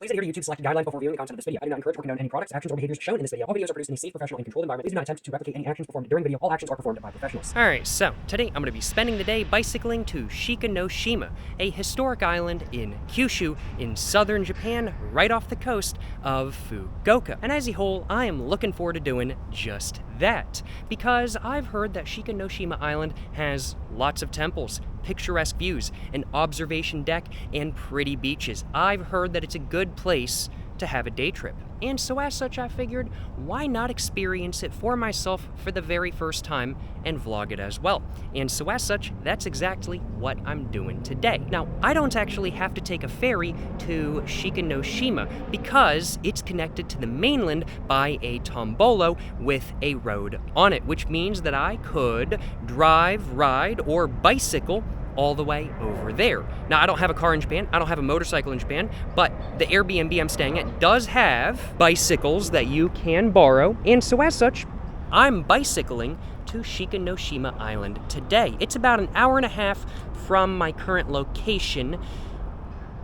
Please adhere to YouTube's selected guidelines before viewing the content of this video. I do not encourage or condone any products, actions, or behaviors shown in this video. All videos are produced in a safe, professional, and controlled environment. Please do not attempt to replicate any actions performed during the video. All actions are performed by professionals. Alright, so today I'm going to be spending the day bicycling to Shikanoshima, a historic island in Kyushu in southern Japan, right off the coast of Fukuoka. And as a whole, I am looking forward to doing just that, because I've heard that Shikanoshima Island has lots of temples, picturesque views, an observation deck, and pretty beaches. I've heard that it's a good place to have a day trip. And so as such, I figured, why not experience it for myself for the very first time and vlog it as well? And so as such, that's exactly what I'm doing today. Now, I don't actually have to take a ferry to Shikanoshima because it's connected to the mainland by a tombolo with a road on it, which means that I could drive, ride, or bicycle all the way over there. Now, I don't have a car in Japan, I don't have a motorcycle in Japan, but the Airbnb I'm staying at does have bicycles that you can borrow, and so as such, I'm bicycling to Shikanoshima Island today. It's about an hour and a half from my current location,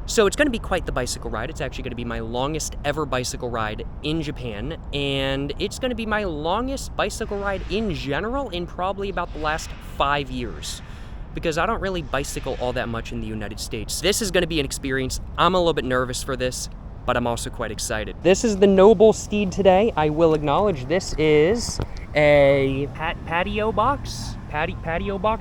so it's going to be quite the bicycle ride. It's actually going to be my longest ever bicycle ride in Japan, and it's going to be my longest bicycle ride in general in probably about the last 5 years, because I don't really bicycle all that much in the United States. This is gonna be an experience. I'm a little bit nervous for this, but I'm also quite excited. This is the noble steed today. I will acknowledge this is a patio box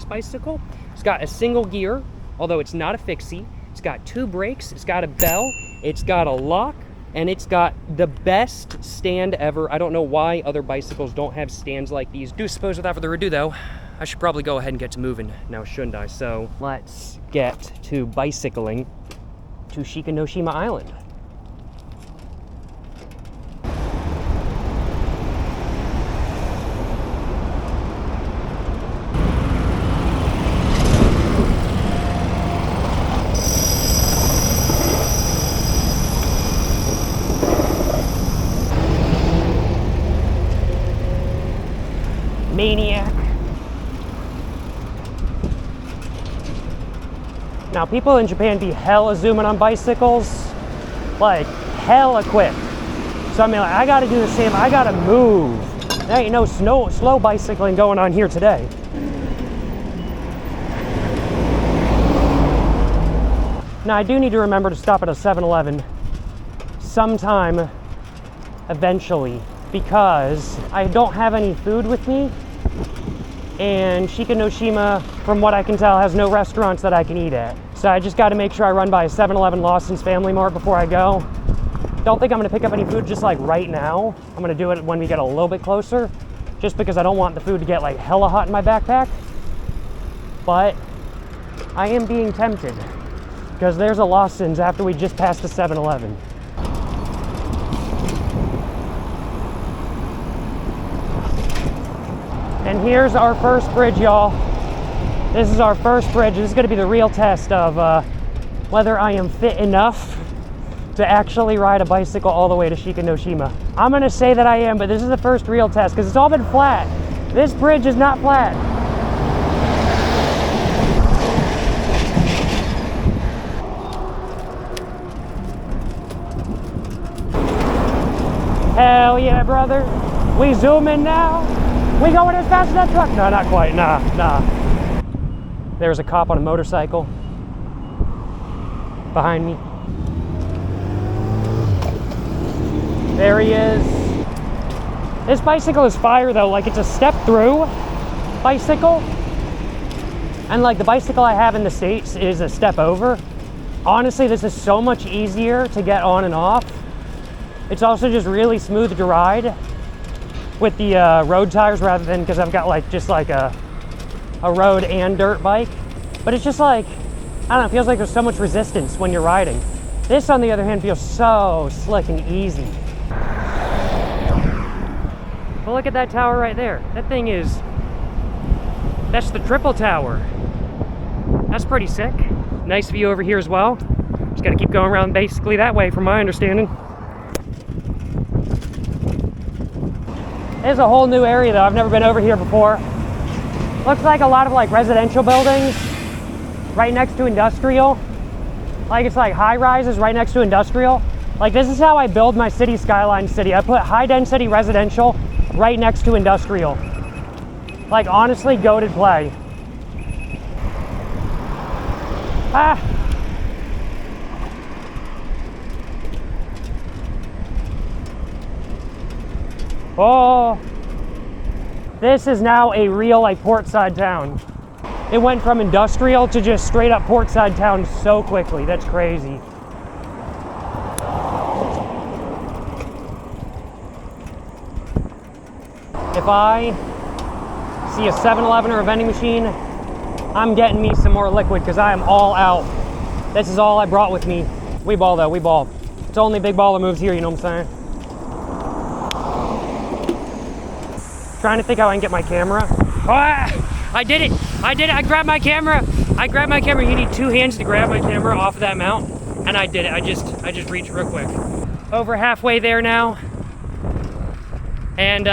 bicycle. It's got a single gear, although it's not a fixie. It's got 2 brakes, it's got a bell, it's got a lock, and it's got the best stand ever. I don't know why other bicycles don't have stands like these. Do suppose without further ado though, I should probably go ahead and get to moving now, shouldn't I? So let's get to bicycling to Shikanoshima Island. Maniac. Now, people in Japan be hella zooming on bicycles, like hella quick. So I mean, like, I gotta do the same, I gotta move. There ain't no slow bicycling going on here today. Now, I do need to remember to stop at a 7-Eleven sometime eventually, because I don't have any food with me, and Shikanoshima, from what I can tell, has no restaurants that I can eat at. So I just got to make sure I run by a 7-Eleven Lawson's Family Mart before I go. Don't think I'm going to pick up any food just like right now. I'm going to do it when we get a little bit closer, just because I don't want the food to get like hella hot in my backpack. But I am being tempted, because there's a Lawson's after we just passed the 7-Eleven. And here's our first bridge, y'all. This is our first bridge. This is gonna be the real test of whether I am fit enough to actually ride a bicycle all the way to Shikanoshima. I'm gonna say that I am, but this is the first real test, because it's all been flat. This bridge is not flat. Hell yeah, brother. We zooming now. We going as fast as that truck? No, not quite, nah. There's a cop on a motorcycle behind me. There he is. This bicycle is fire though, like it's a step through bicycle. And like the bicycle I have in the States is a step over. Honestly, this is so much easier to get on and off. It's also just really smooth to ride with the road tires, rather than, because I've got like just like a road and dirt bike. But it's just like, I don't know, it feels like there's so much resistance when you're riding. This, on the other hand, feels so slick and easy. Well, look at that tower right there. That thing is, that's the triple tower. That's pretty sick. Nice view over here as well. Just gotta keep going around basically that way, from my understanding. There's a whole new area though. I've never been over here before. Looks like a lot of like residential buildings right next to industrial. Like it's like high rises right next to industrial. Like, this is how I build my city skyline city. I put high density residential right next to industrial. Like, honestly, goated play. Ah! Oh! This is now a real, like, portside town. It went from industrial to just straight up portside town so quickly. That's crazy. If I see a 7-Eleven or a vending machine, I'm getting me some more liquid because I am all out. This is all I brought with me. We ball though, we ball. It's only big baller moves here, you know what I'm saying? Trying to think how I can get my camera. Ah, I did it! I did it! I grabbed my camera! I grabbed my camera. You need 2 hands to grab my camera off of that mount. And I did it. I just reached real quick. Over halfway there now. And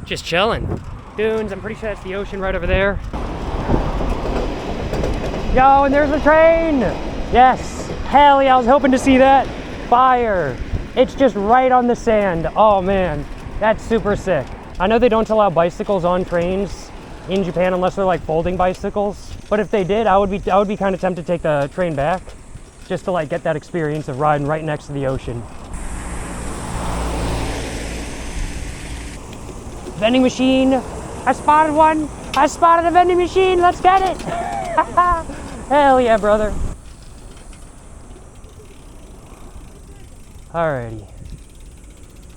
just chilling. Dunes, I'm pretty sure that's the ocean right over there. Yo, and there's the train! Yes! Hell yeah, I was hoping to see that. Fire! It's just right on the sand. Oh man, that's super sick. I know they don't allow bicycles on trains in Japan unless they're like folding bicycles. But if they did, I would be kind of tempted to take the train back just to like get that experience of riding right next to the ocean. Vending machine. I spotted one. I spotted a vending machine. Let's get it. Hell yeah, brother. Alrighty.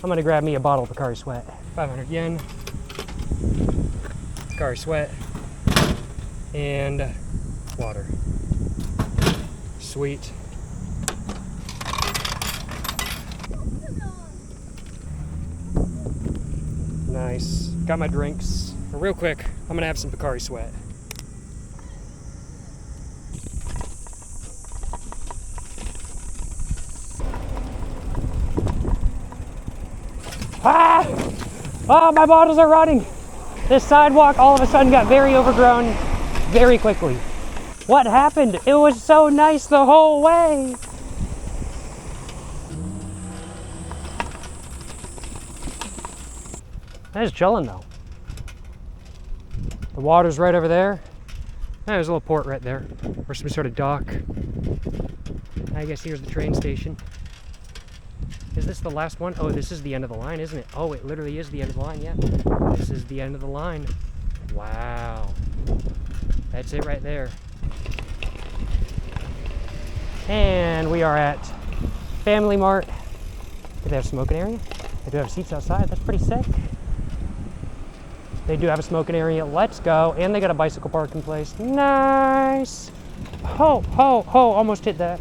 I'm gonna grab me a bottle of Pocari Sweat. 500 yen. Pocari Sweat. And water. Sweet. Nice. Got my drinks. But real quick, I'm gonna have some Pocari Sweat. Ah! Oh, my bottles are running. This sidewalk all of a sudden got very overgrown very quickly. What happened? It was so nice the whole way. It's chilling though. The water's right over there. There's a little port right there, or some sort of dock. I guess here's the train station. Is this the last one? Oh, this is the end of the line, isn't it? Oh, it literally is the end of the line, yeah. This is the end of the line. Wow. That's it right there. And we are at Family Mart. Do they have a smoking area? They do have seats outside. That's pretty sick. They do have a smoking area. Let's go. And they got a bicycle parking place. Nice. Ho, ho, ho. Almost hit that.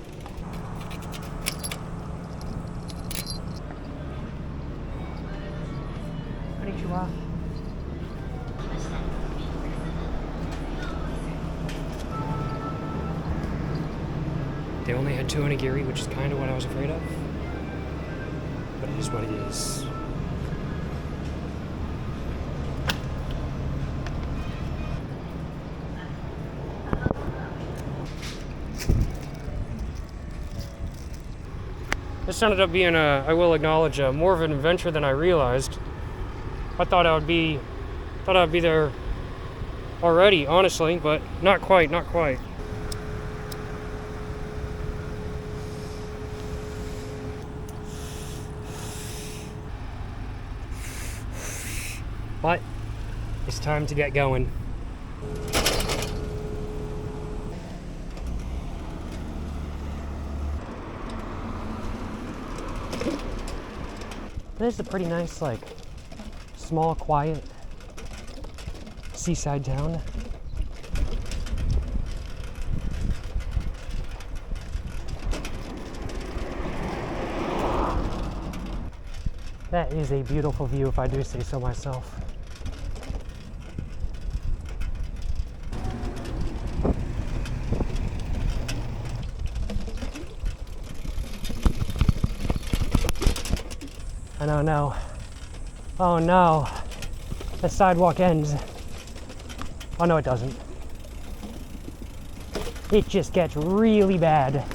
Konnichiwa. They only had 2 onigiri, which is kind of what I was afraid of. But it is what it is. This ended up being I will acknowledge, more of an adventure than I realized. I thought I'd be there already, honestly, but not quite, not quite. But it's time to get going. This is a pretty nice, like, small, quiet seaside town. That is a beautiful view, if I do say so myself. And oh no, oh no, the sidewalk ends. Oh no, it doesn't. It just gets really bad.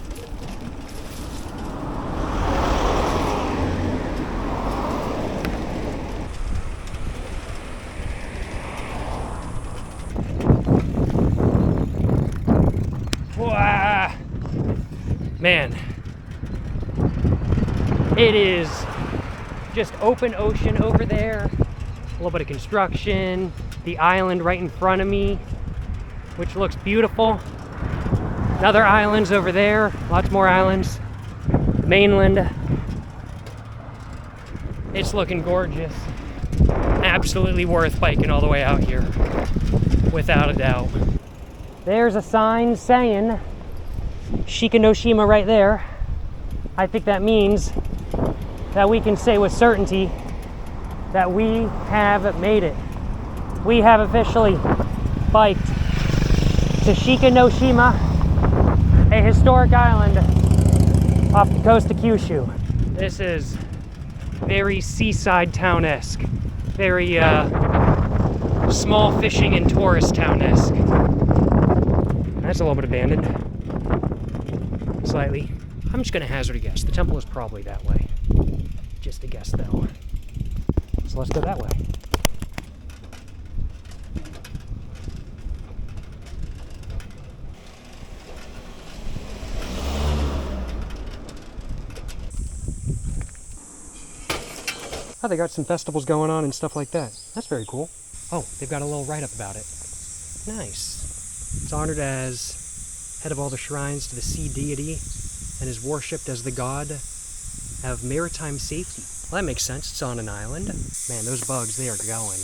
Man, it is just open ocean over there. A little bit of construction. The island right in front of me, which looks beautiful. Other islands over there, lots more islands. Mainland. It's looking gorgeous. Absolutely worth biking all the way out here, without a doubt. There's a sign saying Shikanoshima right there. I think that means that we can say with certainty that we have made it. We have officially biked to Shikanoshima, a historic island off the coast of Kyushu. This is very seaside town-esque, very small fishing and tourist town-esque. That's a little bit abandoned, slightly. I'm just gonna hazard a guess. The temple is probably that way. Just a guess though. So let's go that way. Oh, they got some festivals going on and stuff like that. That's very cool. Oh, they've got a little write-up about it. Nice. It's honored as head of all the shrines to the sea deity and is worshipped as the god of maritime safety. Well, that makes sense. It's on an island. Man, those bugs, they are going.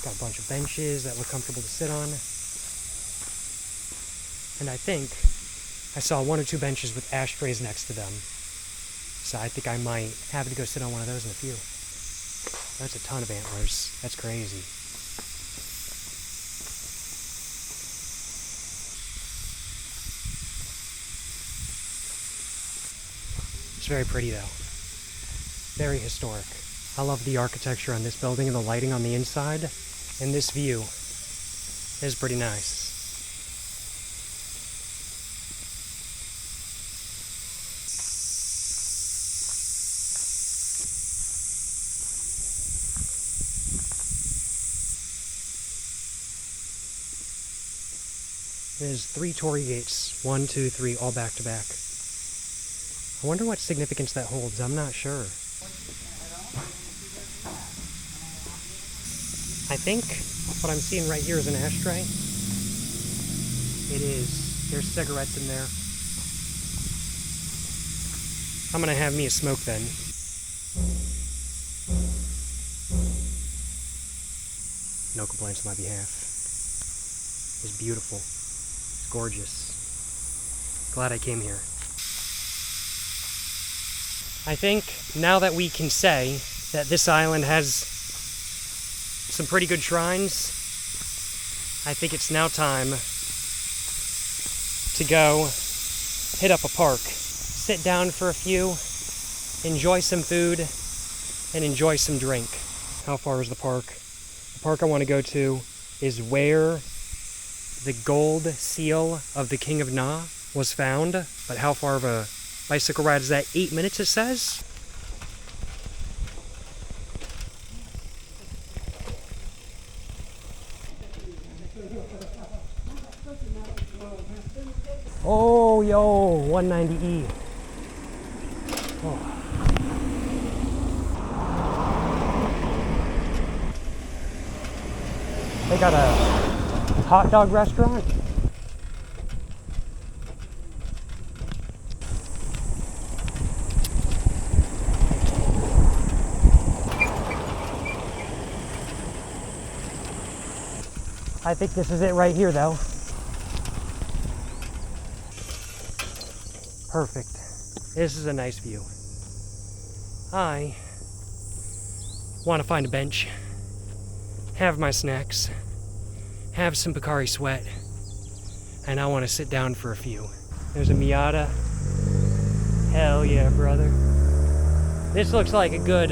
Got a bunch of benches that look comfortable to sit on. And I think I saw 1 or 2 benches with ashtrays next to them. So I think I might have to go sit on one of those in a few. That's a ton of antlers. That's crazy. It's very pretty though. Very historic. I love the architecture on this building and the lighting on the inside. And this view is pretty nice. There's 3 torii gates. 1, 2, 3, all back to back. I wonder what significance that holds. I'm not sure. I think what I'm seeing right here is an ashtray. It is. There's cigarettes in there. I'm gonna have me a smoke then. No complaints on my behalf. It's beautiful. It's gorgeous. Glad I came here. I think now that we can say that this island has some pretty good shrines, I think it's now time to go hit up a park, sit down for a few, enjoy some food, and enjoy some drink. How far is the park? The park I want to go to is where the gold seal of the King of Na was found. But how far of a bicycle ride is that? 8 minutes, it says? Oh, yo, 190E. Oh. They got a hot dog restaurant. I think this is it right here, though. Perfect. This is a nice view. I want to find a bench, have my snacks, have some Pocari Sweat, and I want to sit down for a few. There's a Miata Hell yeah, brother. This looks like a good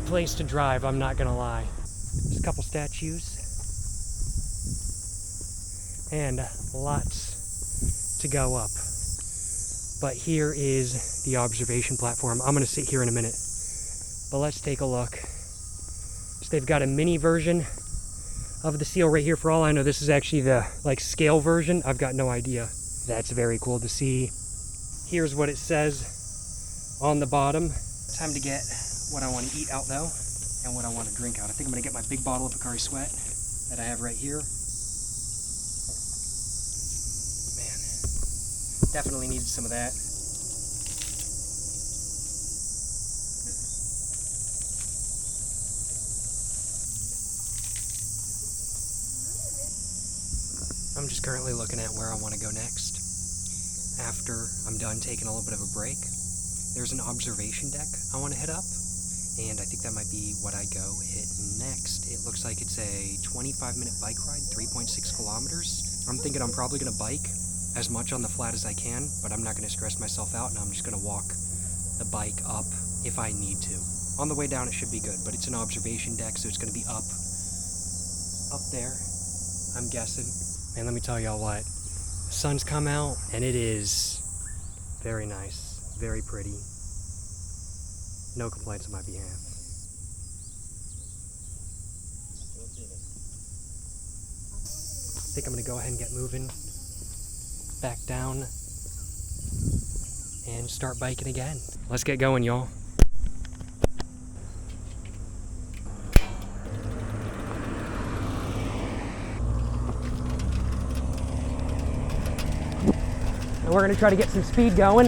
place to drive, I'm not gonna lie. There's a couple statues. And lots to go up. But here is the observation platform. I'm gonna sit here in a minute. But let's take a look. So they've got a mini version of the seal right here. For all I know, this is actually the scale version. I've got no idea. That's very cool to see. Here's what it says on the bottom. Time to get what I want to eat out though, and what I want to drink out. I think I'm gonna get my big bottle of Pocari Sweat that I have right here. Man, definitely needed some of that. I'm just currently looking at where I want to go next. After I'm done taking a little bit of a break, there's an observation deck I want to hit up, and I think that might be what I go hit next. It looks like it's a 25-minute bike ride, 3.6 kilometers. I'm thinking I'm probably going to bike as much on the flat as I can, but I'm not going to stress myself out, and I'm just going to walk the bike up if I need to. On the way down it should be good, but it's an observation deck, so it's going to be up there, I'm guessing. Man, let me tell y'all what, the sun's come out and it is very nice, very pretty. No complaints on my behalf. I think I'm gonna go ahead and get moving back down and start biking again. Let's get going, y'all. We're gonna try to get some speed going.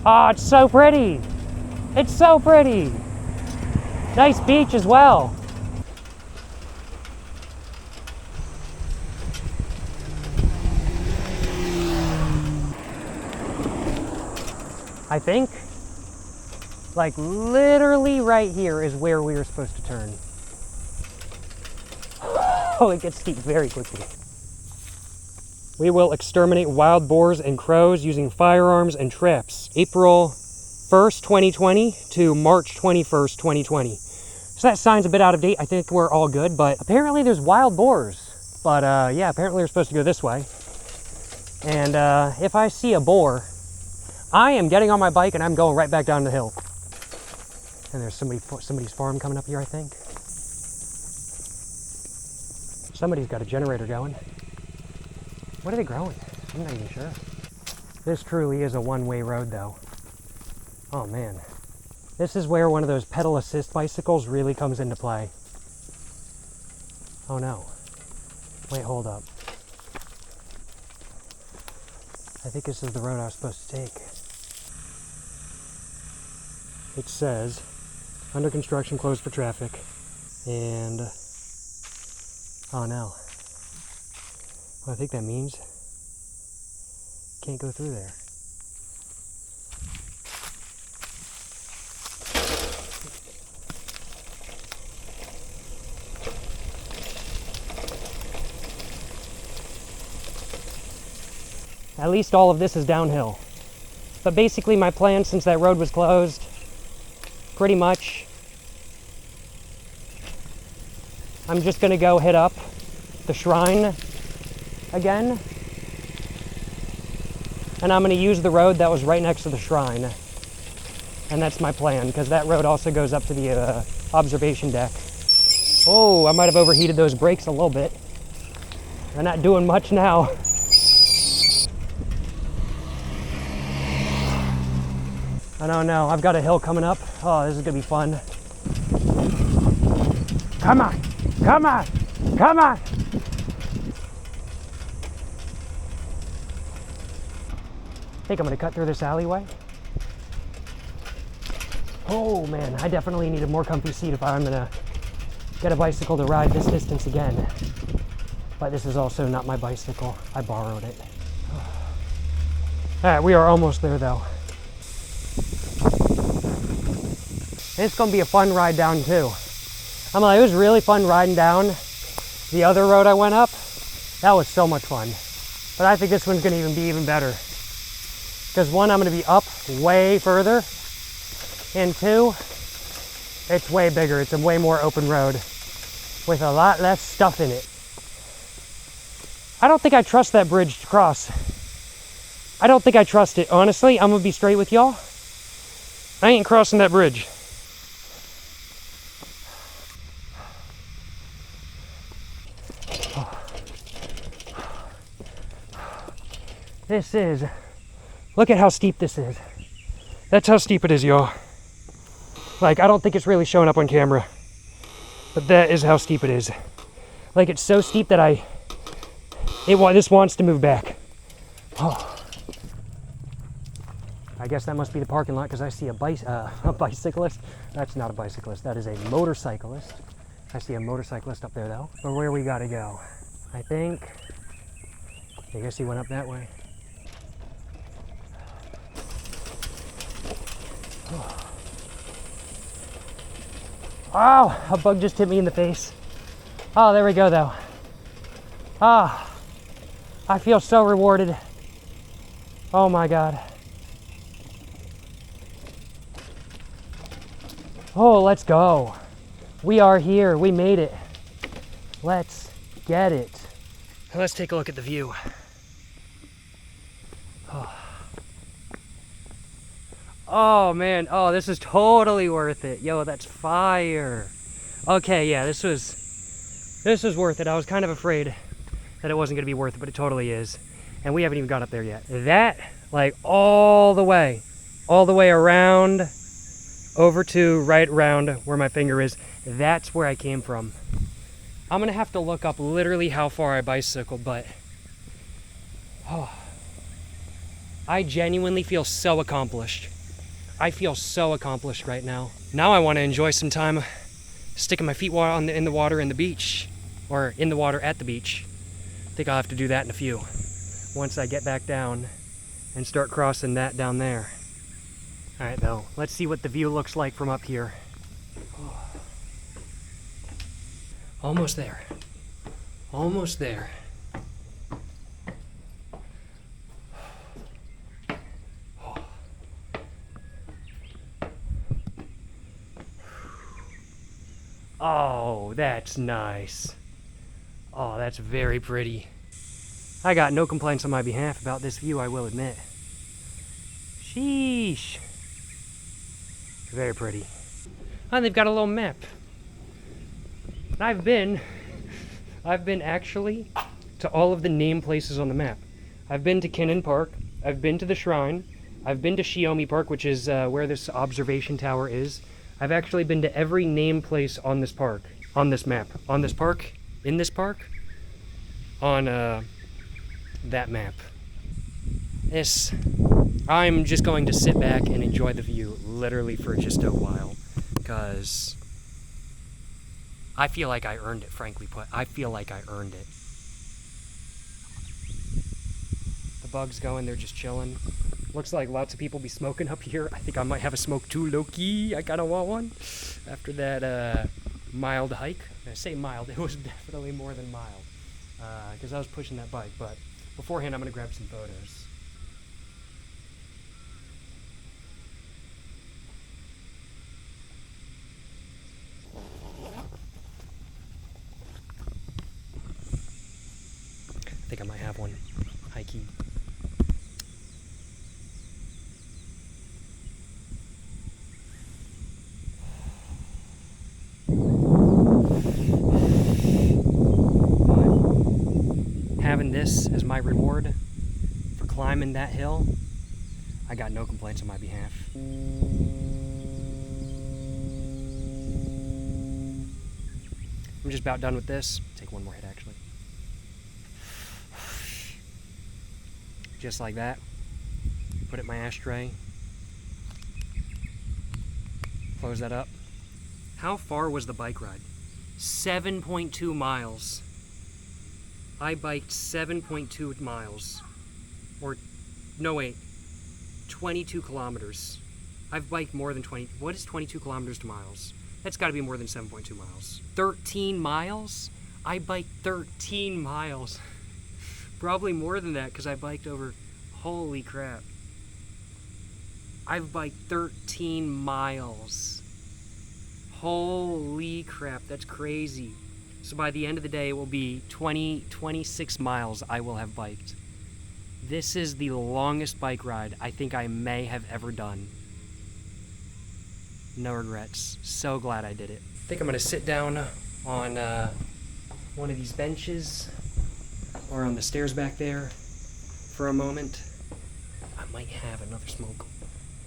Oh, it's so pretty. It's so pretty. Nice beach as well. I think, literally right here is where we were supposed to turn. Oh, it gets steep very quickly. We will exterminate wild boars and crows using firearms and traps. April 1st, 2020 to March 21st, 2020. So that sign's a bit out of date. I think we're all good, but apparently there's wild boars. But yeah, apparently we're supposed to go this way. And if I see a boar, I am getting on my bike and I'm going right back down the hill. And there's somebody's farm coming up here, I think. Somebody's got a generator going. What are they growing? I'm not even sure. This truly is a one-way road though. Oh man. This is where one of those pedal assist bicycles really comes into play. Oh no. Wait, hold up. I think this is the road I was supposed to take. It says, under construction, closed for traffic. And oh no. Well, I think that means can't go through there. At least all of this is downhill. But basically my plan, since that road was closed, pretty much, I'm just gonna go hit up the shrine again. And I'm gonna use the road that was right next to the shrine. And that's my plan, because that road also goes up to the observation deck. Oh, I might have overheated those brakes a little bit. They're not doing much now. I don't know, I've got a hill coming up. Oh, this is gonna be fun. Come on, come on, come on. I think I'm gonna cut through this alleyway. Oh man, I definitely need a more comfy seat if I'm gonna get a bicycle to ride this distance again. But this is also not my bicycle, I borrowed it. All right, we are almost there though. And it's gonna be a fun ride down too. It was really fun riding down The other road I went up, that was so much fun. But I think this one's gonna be even better. Because one, I'm gonna be up way further, and two, it's way bigger. It's a way more open road with a lot less stuff in it. I don't think I trust that bridge to cross. I don't think I trust it. Honestly, I'm gonna be straight with y'all. I ain't crossing that bridge. This is, look at how steep this is. That's how steep it is, y'all. Like, I don't think it's really showing up on camera, but that is how steep it is. Like, it's so steep that this wants to move back. Oh. I guess that must be the parking lot because I see a bicyclist. That's not a bicyclist, that is a motorcyclist. I see a motorcyclist up there though. But where we gotta go? I guess he went up that way. Oh, a bug just hit me in the face. Oh, there we go though. Ah, I feel so rewarded. Oh my God. Oh, let's go. We are here, we made it. Let's get it. Let's take a look at the view. Oh man, oh, this is totally worth it. Yo, that's fire. Okay, yeah, this was worth it. I was kind of afraid that it wasn't gonna be worth it, but it totally is. And we haven't even got up there yet. That, like all the way around, over to right around where my finger is, that's where I came from. I'm gonna have to look up literally how far I bicycled, but I genuinely feel so accomplished. I feel so accomplished right now. Now I want to enjoy some time sticking my feet in the water in the beach, or in the water at the beach. I think I'll have to do that in a few, once I get back down and start crossing that down there. All right though, let's see what the view looks like from up here. Almost there. Almost there. Oh, that's nice. Oh, that's very pretty. I got no complaints on my behalf about this view, I will admit. Sheesh. Very pretty. And they've got a little map. I've been actually to all of the named places on the map. I've been to Kinnan Park, I've been to the Shrine, I've been to Shiomi Park, which is where this observation tower is. I've actually been to every named place on this park, on this map, on this park, in this park, on that map. I'm just going to sit back and enjoy the view literally for just a while, because I feel like I earned it, frankly put. I feel like I earned it. The bugs going, they're just chilling. Looks like lots of people be smoking up here. I think I might have a smoke too, low-key. I kinda want one. After that mild hike. I say mild, it was definitely more than mild. Because I was pushing that bike, but beforehand I'm gonna grab some photos. I think I might have one. Hikey. Having this as my reward for climbing that hill, I got no complaints on my behalf. I'm just about done with this. Take one more hit actually. Just like that. Put it in my ashtray. Close that up. How far was the bike ride? 7.2 miles. I biked 7.2 miles. Or, no wait, 22 kilometers. I've biked more than 20, what is 22 kilometers to miles? That's gotta be more than 7.2 miles. 13 miles? I biked 13 miles. Probably more than that because I biked over, holy crap. I've biked 13 miles. Holy crap, that's crazy. So by the end of the day, it will be 26 miles I will have biked. This is the longest bike ride I think I may have ever done. No regrets. So glad I did it. I think I'm gonna sit down on one of these benches or on the stairs back there for a moment. I might have another smoke.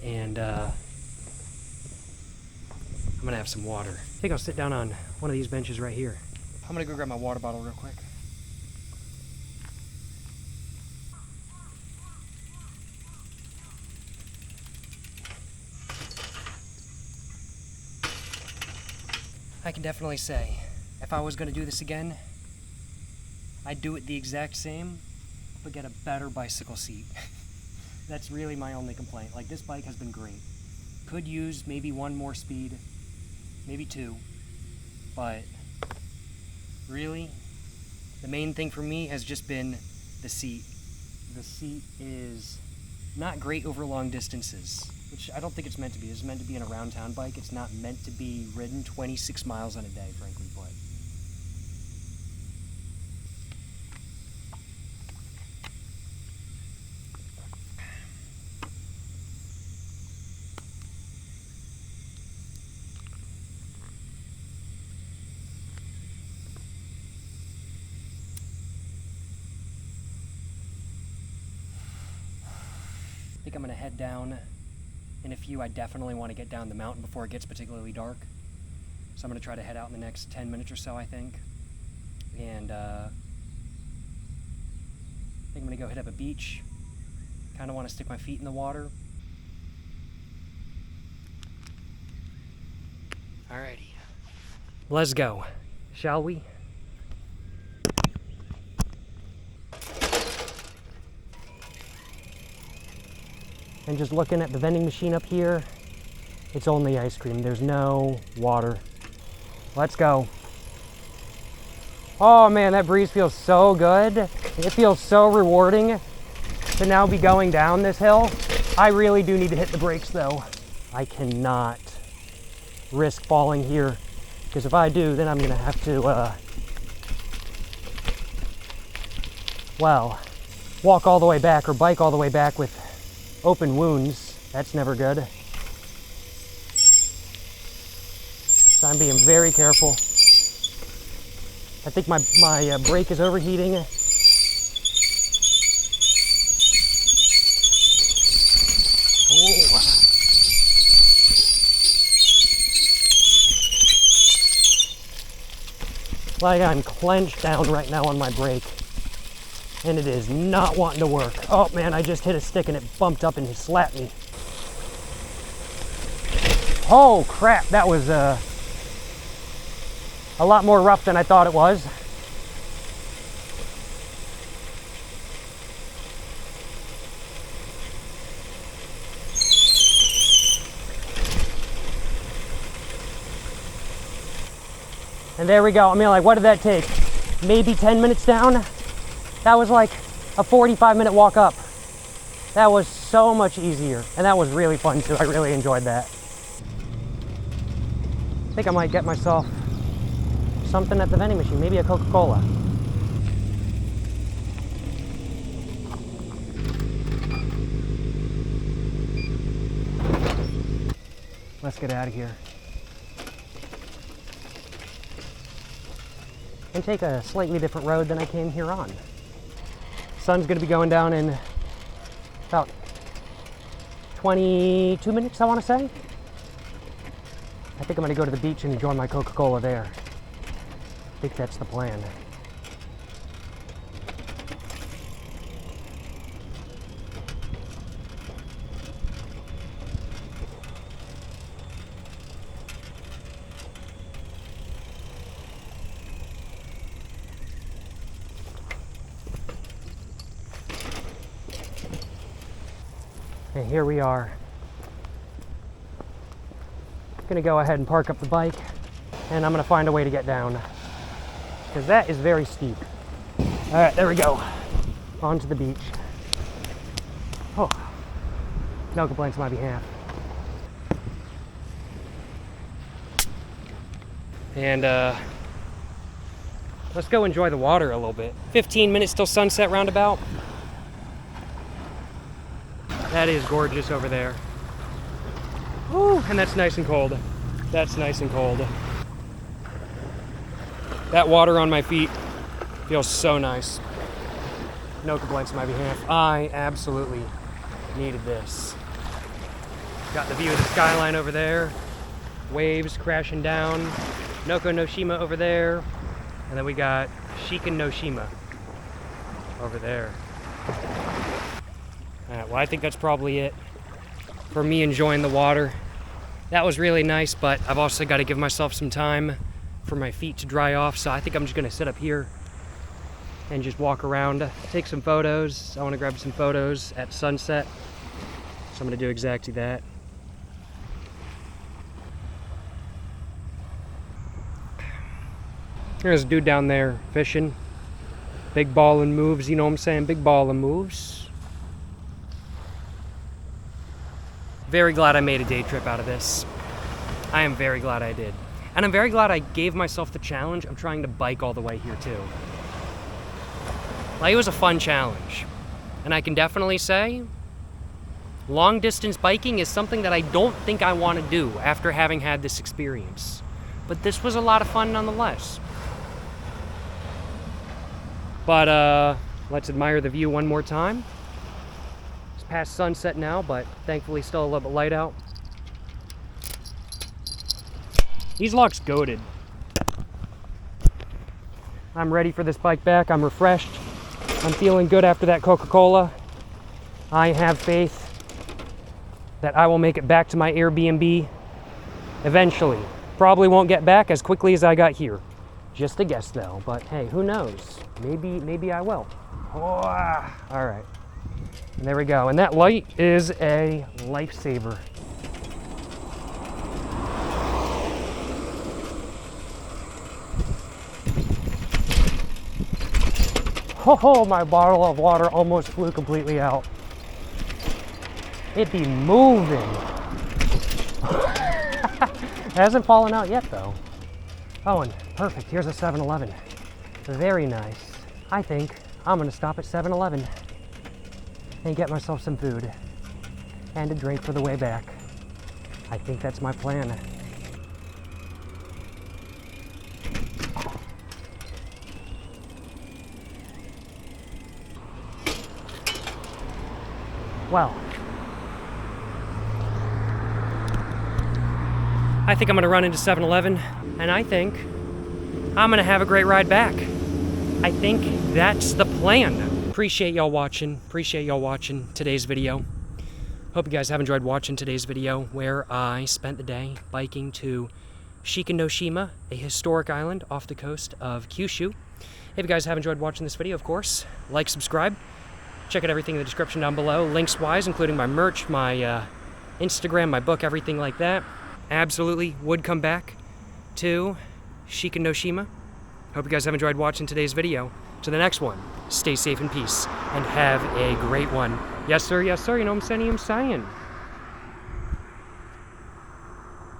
And I'm gonna have some water. I think I'll sit down on one of these benches right here. I'm gonna go grab my water bottle real quick. I can definitely say, if I was gonna do this again, I'd do it the exact same, but get a better bicycle seat. That's really my only complaint. Like, this bike has been great. Could use maybe one more speed, maybe two, but really, the main thing for me has just been the seat. The seat is not great over long distances, which I don't think it's meant to be. It's meant to be an around town bike. It's not meant to be ridden 26 miles in a day, frankly, but I think I'm gonna head down in a few. I definitely want to get down the mountain before it gets particularly dark. So I'm gonna try to head out in the next 10 minutes or so, I think. And I think I'm gonna go hit up a beach. Kinda wanna stick my feet in the water. Alrighty. Let's go, shall we? And just looking at the vending machine up here, it's only ice cream. There's no water. Let's go. Oh man, that breeze feels so good. It feels so rewarding to now be going down this hill. I really do need to hit the brakes though. I cannot risk falling here, because if I do, then I'm gonna have to, well, walk all the way back or bike all the way back with open wounds. That's never good. So I'm being very careful. I think my brake is overheating. Oh. Like I'm clenched down right now on my brake, and it is not wanting to work. Oh man, I just hit a stick and it bumped up and slapped me. Oh crap, that was a lot more rough than I thought it was. And there we go. I mean, like, what did that take? Maybe 10 minutes down? That was like a 45-minute walk up. That was so much easier. And that was really fun too. I really enjoyed that. I think I might get myself something at the vending machine, maybe a Coca-Cola. Let's get out of here. And take a slightly different road than I came here on. Sun's gonna be going down in about 22 minutes, I wanna say. I think I'm gonna go to the beach and enjoy my Coca-Cola there. I think that's the plan. And here we are. Gonna go ahead and park up the bike, and I'm gonna find a way to get down. because that is very steep. All right, there we go. Onto the beach. Oh, no complaints on my behalf. And let's go enjoy the water a little bit. 15 minutes till sunset roundabout. That is gorgeous over there. Ooh, and that's nice and cold. That's nice and cold. That water on my feet feels so nice. No complaints on my behalf. I absolutely needed this. Got the view of the skyline over there. Waves crashing down. Shikanoshima over there. And then we got Shikanoshima over there. Alright, well, I think that's probably it for me enjoying the water. That was really nice, but I've also got to give myself some time for my feet to dry off, so I think I'm just going to sit up here and just walk around, take some photos. I want to grab some photos at sunset, so I'm going to do exactly that. There's a dude down there fishing. Big ballin' moves, you know what I'm saying? Big ballin' moves. Very glad I made a day trip out of this. I am very glad I did. And I'm very glad I gave myself the challenge of trying to bike all the way here too. Like, it was a fun challenge. And I can definitely say, long distance biking is something that I don't think I want to do after having had this experience. But this was a lot of fun nonetheless. But let's admire the view one more time. Past sunset now, but thankfully still a little bit light out. These locks goated. I'm ready for this bike back. I'm refreshed. I'm feeling good after that Coca-Cola. I have faith that I will make it back to my Airbnb eventually. Probably won't get back as quickly as I got here. Just a guess though, but hey, who knows? Maybe I will. Oh, all right. And there we go. And that light is a lifesaver. Oh, my bottle of water almost flew completely out. It be moving. It hasn't fallen out yet though. Oh, and perfect. Here's a 7-Eleven. Very nice. I think I'm gonna stop at 7-Eleven and get myself some food and a drink for the way back. I think that's my plan. Well, I think I'm gonna run into 7-Eleven, and I think I'm gonna have a great ride back. I think that's the plan. Appreciate y'all watching today's video. Hope you guys have enjoyed watching today's video where I spent the day biking to Shikanoshima, a historic island off the coast of Kyushu. If you guys have enjoyed watching this video, of course, like, subscribe. Check out everything in the description down below, links-wise, including my merch, my Instagram, my book, everything like that. Absolutely would come back to Shikanoshima. Hope you guys have enjoyed watching today's video. To the next one, stay safe in peace, and have a great one. Yes, sir, you know what I'm saying?